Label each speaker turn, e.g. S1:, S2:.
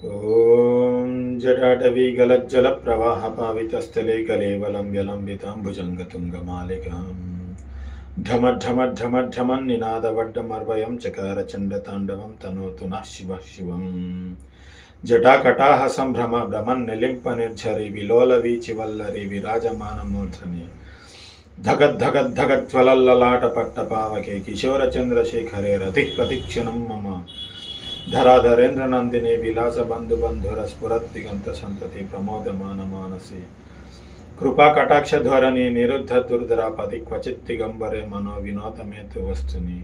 S1: ఓం जटाटवी गलज्जलप्रवाहपावितस्थले कलेवलं व्यलम्बिताम्बुजङ्गतुङ्गमालिकाम् ढमढ्ढमढ्ढमढ्ढमन्निनादवड्डमर्वयं चकार चण्डताण्डवं तनोतु नः शिवः शिवम् जटाकटाः सम्भ्रम भ्रमन्निलिम्पनिर्झरि विलोलवीचिवल्लरि विराजमानमूर्धनि धगद्धगद्धगज्ज्वलल्ललाटपट्टपावके किशोरचन्द्रशेखरे रतिः प्रतिक्षणं मम धराधरेन्द्र नंदिनी विलास बंधु बंधुर स्फुरद्दिगंत संतति प्रमोदमान मानसी कृपा कटाक्ष ध्वरणी निरुद्ध दुर्धरापति क्वचित् दिगंबरे मनो विनोद में तु वस्तुनि